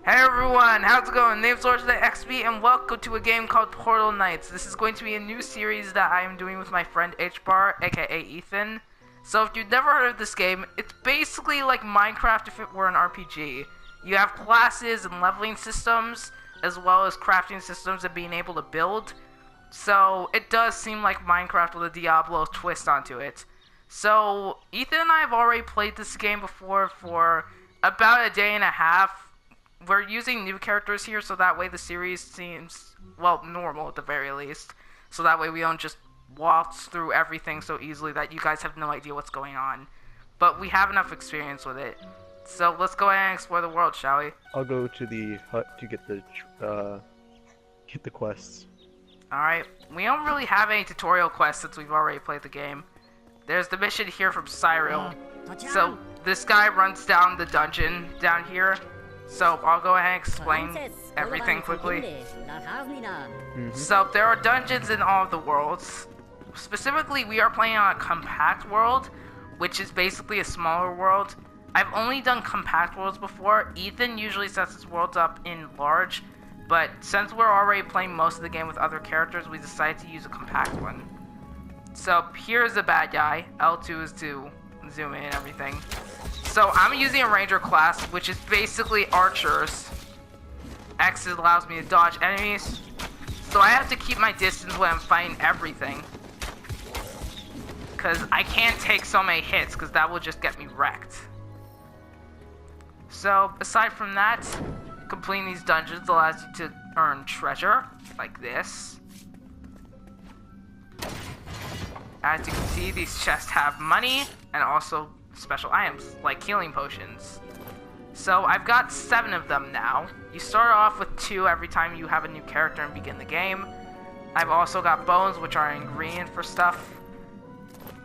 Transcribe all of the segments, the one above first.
Hey everyone, how's it going? Name's Lord today XP and welcome to a game called Portal Knights. This is going to be a new series that I am doing with my friend H-Bar, aka Ethan. So if you've never heard of this game, it's basically like Minecraft if it were an RPG. You have classes and leveling systems, as well as crafting systems and being able to build. So it does seem like Minecraft with a Diablo twist onto it. So Ethan and I have already played this game before for about a day and a half. We're using new characters here, so that way the series seems, well, normal at the very least. So that way we don't just waltz through everything so easily that you guys have no idea what's going on. But we have enough experience with it. So let's go ahead and explore the world, shall we? I'll go to the hut to get the quests. Alright, we don't really have any tutorial quests since we've already played the game. There's the mission here from Cyril. So this guy runs down the dungeon down here. So I'll go ahead and explain everything quickly. So there are dungeons in all of the worlds. Specifically, we are playing on a compact world, which is basically a smaller world. I've only done compact worlds before. Ethan usually sets his worlds up in large, but since we're already playing most of the game with other characters, we decided to use a compact one. So here's the bad guy. L2 is to zoom in and everything. So I'm using a ranger class, which is basically archers. X allows me to dodge enemies. So I have to keep my distance when I'm fighting everything. Because I can't take so many hits, because that will just get me wrecked. So aside from that, completing these dungeons allows you to earn treasure, like this. As you can see, these chests have money, and also special items, like healing potions. So I've got 7 of them now. You start off with 2 every time you have a new character and begin the game. I've also got bones, which are an ingredient for stuff.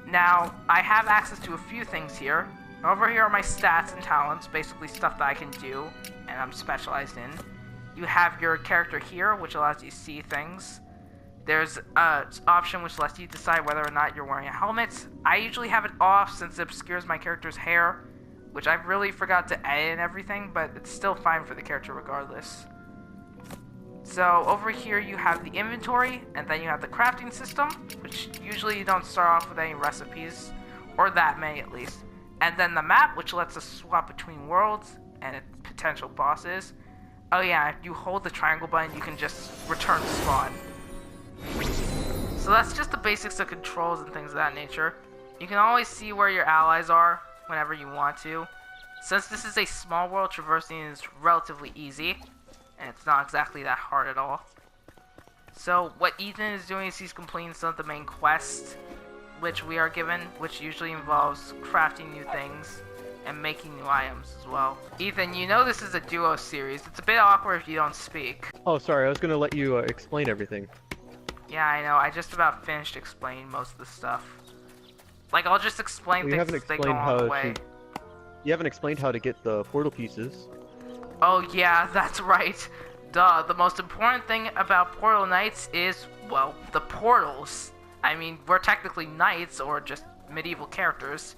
Now, I have access to a few things here. Over here are my stats and talents, basically stuff that I can do, and I'm specialized in. You have your character here, which allows you to see things. There's an option which lets you decide whether or not you're wearing a helmet. I usually have it off since it obscures my character's hair, which I really forgot to edit and everything, but it's still fine for the character regardless. So over here you have the inventory, and then you have the crafting system, which usually you don't start off with any recipes, or that many at least. And then the map, which lets us swap between worlds and potential bosses. Oh yeah, if you hold the triangle button, you can just return to spawn. So that's just the basics of controls and things of that nature. You can always see where your allies are whenever you want to. Since this is a small world, traversing is relatively easy, and it's not exactly that hard at all. So what Ethan is doing is he's completing some of the main quests which we are given, which usually involves crafting new things and making new items as well. Ethan, you know this is a duo series. It's a bit awkward if you don't speak. Oh, sorry, I was gonna let you explain everything. Yeah, I know. I just about finished explaining most of the stuff. Like, I'll just explain things as they go on the way. You haven't explained how to get the portal pieces. Oh yeah, that's right. Duh, the most important thing about Portal Knights is, well, the portals. I mean, we're technically knights, or just medieval characters.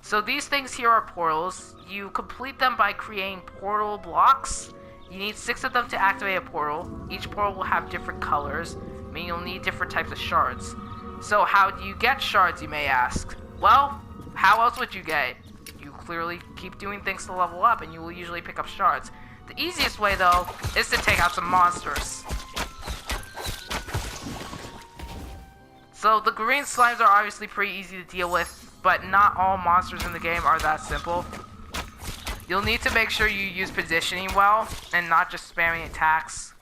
So these things here are portals. You complete them by creating portal blocks. You need 6 of them to activate a portal. Each portal will have different colors, meaning you'll need different types of shards. So how do you get shards, you may ask? Well, how else would you get it? You clearly keep doing things to level up, and you will usually pick up shards. The easiest way, though, is to take out some monsters. So the green slimes are obviously pretty easy to deal with, but not all monsters in the game are that simple. You'll need to make sure you use positioning well, and not just spamming attacks.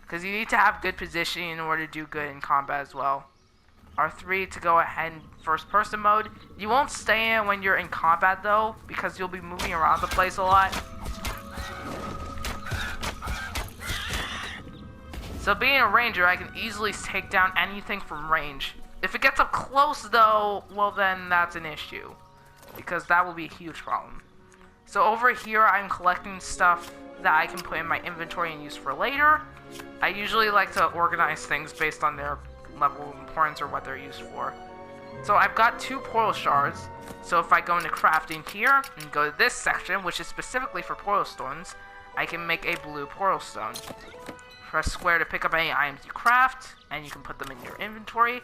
Because you need to have good positioning in order to do good in combat as well. R3 to go ahead in first person mode. You won't stay in when you're in combat though, because you'll be moving around the place a lot. So being a ranger, I can easily take down anything from range. If it gets up close though, well then that's an issue, because that will be a huge problem. So over here I'm collecting stuff that I can put in my inventory and use for later. I usually like to organize things based on their level of importance or what they're used for. So I've got 2 portal shards. So if I go into crafting here and go to this section, which is specifically for portal stones, I can make a blue portal stone. Press square to pick up any items you craft, and you can put them in your inventory.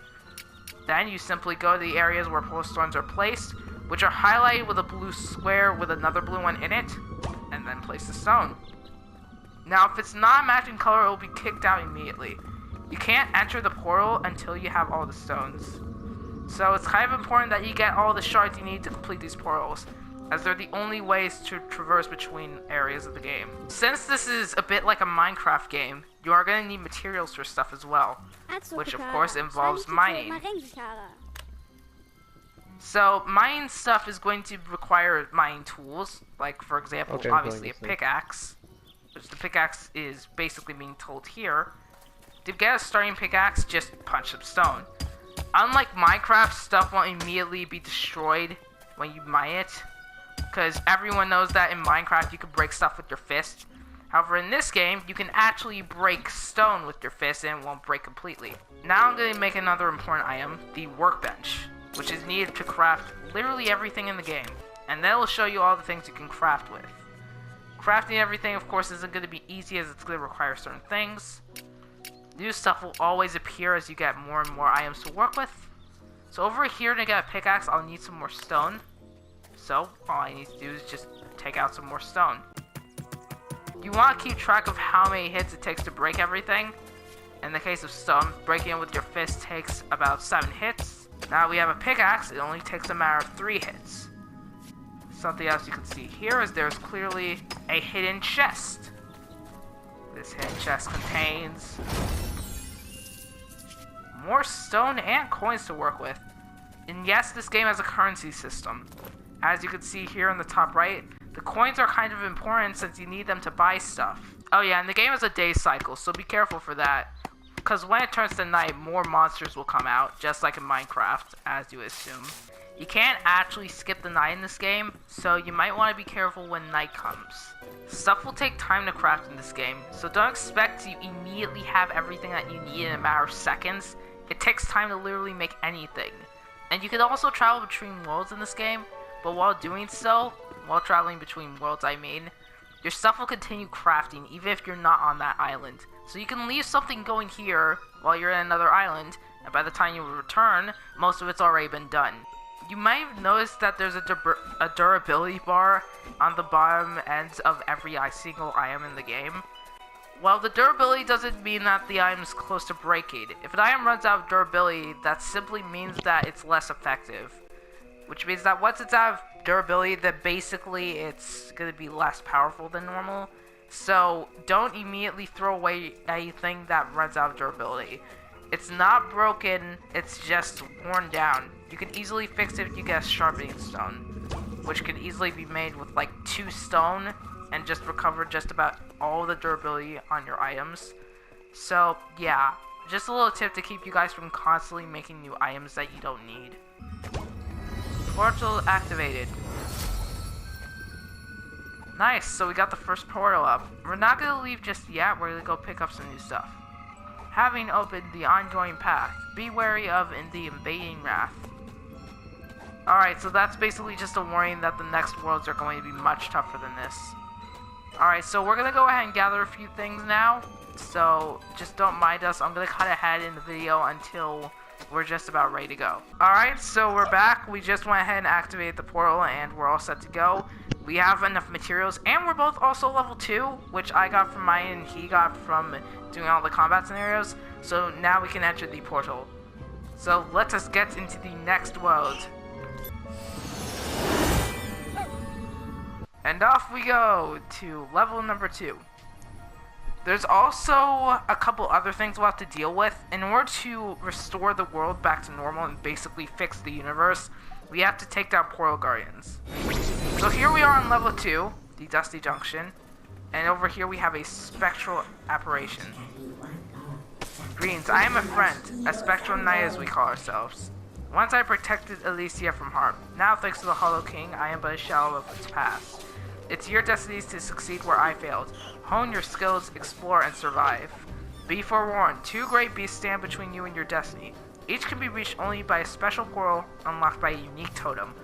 Then you simply go to the areas where portal stones are placed, which are highlighted with a blue square with another blue one in it, and then place the stone. Now, if it's not matching color, it will be kicked out immediately. You can't enter the portal until you have all the stones. So it's kind of important that you get all the shards you need to complete these portals, as they're the only ways to traverse between areas of the game. Since this is a bit like a Minecraft game, you are going to need materials for stuff as well, which of course involves mining. So mining stuff is going to require mining tools, like for example, obviously a pickaxe, which the pickaxe is basically being told here. To get a starting pickaxe, just punch some stone. Unlike Minecraft, stuff won't immediately be destroyed when you mine it, because everyone knows that in Minecraft you can break stuff with your fist. However, in this game, you can actually break stone with your fist and it won't break completely. Now I'm going to make another important item, the workbench, which is needed to craft literally everything in the game. And that will show you all the things you can craft with. Crafting everything, of course, isn't going to be easy as it's going to require certain things. New stuff will always appear as you get more and more items to work with. So over here to get a pickaxe, I'll need some more stone. So all I need to do is just take out some more stone. You want to keep track of how many hits it takes to break everything. In the case of stone, breaking it with your fist takes about 7 hits. Now we have a pickaxe, it only takes a matter of 3 hits. Something else you can see here is there's clearly a hidden chest. This hidden chest contains more stone and coins to work with. And yes, this game has a currency system. As you can see here in the top right, the coins are kind of important since you need them to buy stuff. Oh yeah, and the game has a day cycle, so be careful for that. Because when it turns to night, more monsters will come out, just like in Minecraft, as you assume. You can't actually skip the night in this game, so you might want to be careful when night comes. Stuff will take time to craft in this game, so don't expect to immediately have everything that you need in a matter of seconds. It takes time to literally make anything. And you can also travel between worlds in this game, but while doing so, while traveling between worlds I mean, your stuff will continue crafting even if you're not on that island. So you can leave something going here while you're in another island, and by the time you return, most of it's already been done. You might have noticed that there's a durability bar on the bottom ends of every single item in the game. Well, the durability doesn't mean that the item is close to breaking. If an item runs out of durability, that simply means that it's less effective. Which means that once it's out of durability, then basically it's going to be less powerful than normal. So don't immediately throw away anything that runs out of durability. It's not broken, it's just worn down. You can easily fix it if you get a sharpening stone, which can easily be made with like 2 stone and just recover just about all the durability on your items. So yeah, just a little tip to keep you guys from constantly making new items that you don't need. Portal activated. Nice, so we got the first portal up. We're not going to leave just yet, we're going to go pick up some new stuff. Having opened the ongoing path, be wary of in the invading wrath. Alright, so that's basically just a warning that the next worlds are going to be much tougher than this. Alright, so we're going to go ahead and gather a few things now. So, just don't mind us. I'm going to cut ahead in the video until we're just about ready to go. Alright, so we're back. We just went ahead and activated the portal and we're all set to go. We have enough materials and we're both also level 2, which I got from mine and he got from doing all the combat scenarios. So now we can enter the portal. So let us get into the next world. And off we go to level number 2. There's also a couple other things we'll have to deal with. In order to restore the world back to normal and basically fix the universe, we have to take down portal guardians. So here we are on level 2, the Dusty Junction, and over here we have a spectral apparition. Greetings, I am a friend, a spectral knight as we call ourselves. Once I protected Elysia from harm. Now, thanks to the Hollow King, I am but a shadow of its past. It's your destiny to succeed where I failed. Hone your skills, explore, and survive. Be forewarned, 2 great beasts stand between you and your destiny. Each can be reached only by a special portal unlocked by a unique totem.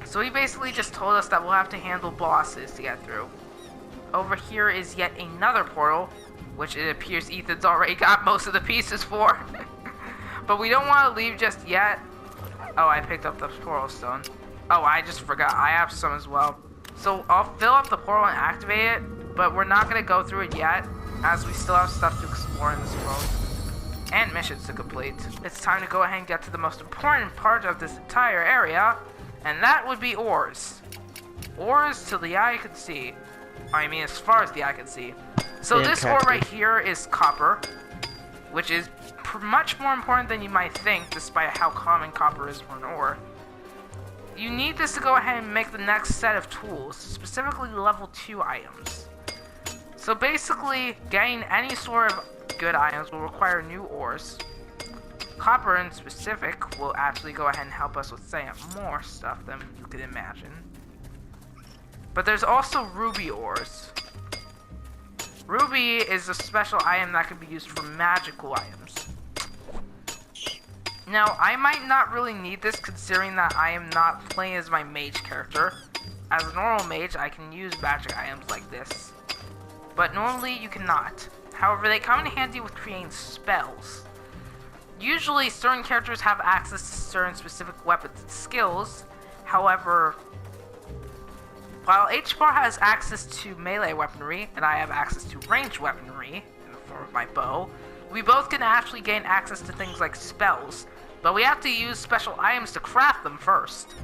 So he basically just told us that we'll have to handle bosses to get through. over here is yet another portal, which it appears Ethan's already got most of the pieces for. But we don't want to leave just yet. Oh, I picked up the portal stone. Oh, I just forgot. I have some as well. So I'll fill up the portal and activate it, but we're not going to go through it yet, as we still have stuff to explore in this world. And missions to complete. It's time to go ahead and get to the most important part of this entire area, and that would be ores. Ores till the eye can see. I mean, as far as the eye can see. So this ore right here is copper, which is much more important than you might think, despite how common copper is for an ore. You need this to go ahead and make the next set of tools, specifically level 2 items. So basically, getting any sort of good items will require new ores. Copper in specific will actually go ahead and help us with setting up more stuff than you could imagine. But there's also ruby ores. Ruby is a special item that can be used for magical items. Now, I might not really need this considering that I am not playing as my mage character. As a normal mage, I can use magic items like this. But normally, you cannot. However, they come in handy with creating spells. Usually, certain characters have access to certain specific weapons and skills. However, while H-Bar has access to melee weaponry, and I have access to ranged weaponry, in the form of my bow, we both can actually gain access to things like spells, but we have to use special items to craft them first.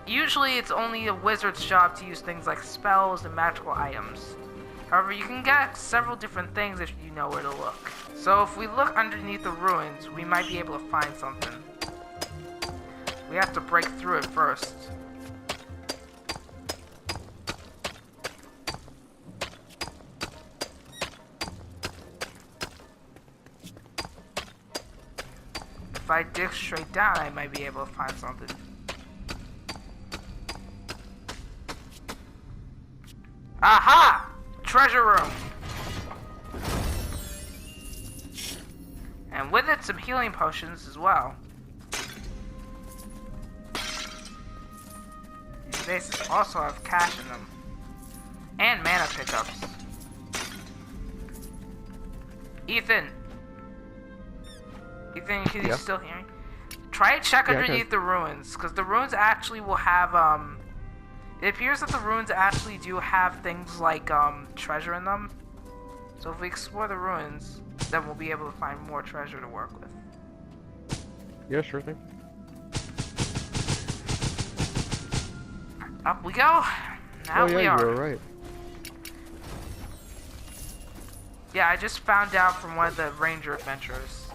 Usually, it's only a wizard's job to use things like spells and magical items. However, you can get several different things if you know where to look. So if we look underneath the ruins, we might be able to find something. We have to break through it first. If I dig straight down, I might be able to find something. Aha! Treasure room! And with it, some healing potions as well. These bases also have cash in them. And mana pickups. Ethan, can you still hear me? Try to check underneath the ruins, because the ruins actually will have, it appears that the ruins actually do have things like, treasure in them. So if we explore the ruins, then we'll be able to find more treasure to work with. Yeah, sure thing. Up we go. Now we are. You were right. Yeah, I just found out from one of the ranger adventurers.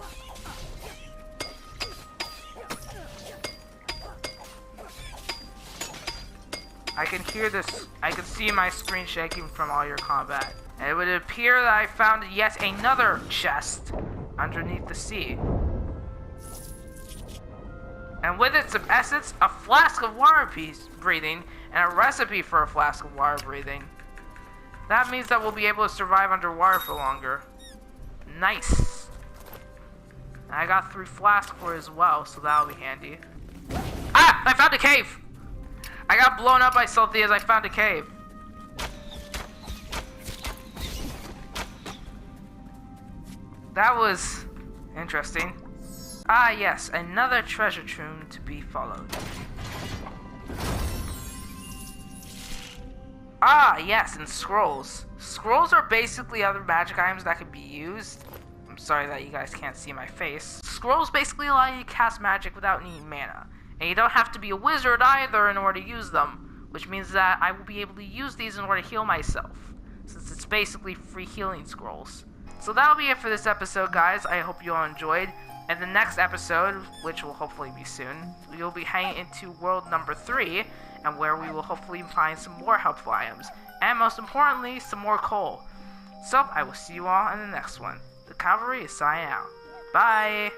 I can hear this. I can see my screen shaking from all your combat. And it would appear that I found yet another chest underneath the sea. And with it, some essence, a flask of water breathing, and a recipe for a flask of water breathing. That means that we'll be able to survive underwater for longer. Nice. And I got 3 flasks for it as well, so that'll be handy. Ah! I found a cave! I got blown up by something as I found a cave. That was interesting. Ah yes, another treasure tomb to be followed. Ah yes, and scrolls. Scrolls are basically other magic items that can be used. I'm sorry that you guys can't see my face. Scrolls basically allow you to cast magic without needing mana. And you don't have to be a wizard either in order to use them, which means that I will be able to use these in order to heal myself, since it's basically free healing scrolls. So that'll be it for this episode, guys. I hope you all enjoyed. And the next episode, which will hopefully be soon, we will be heading into world number 3, and where we will hopefully find some more helpful items, and most importantly, some more coal. So, I will see you all in the next one. The Cavalry is signing out. Bye!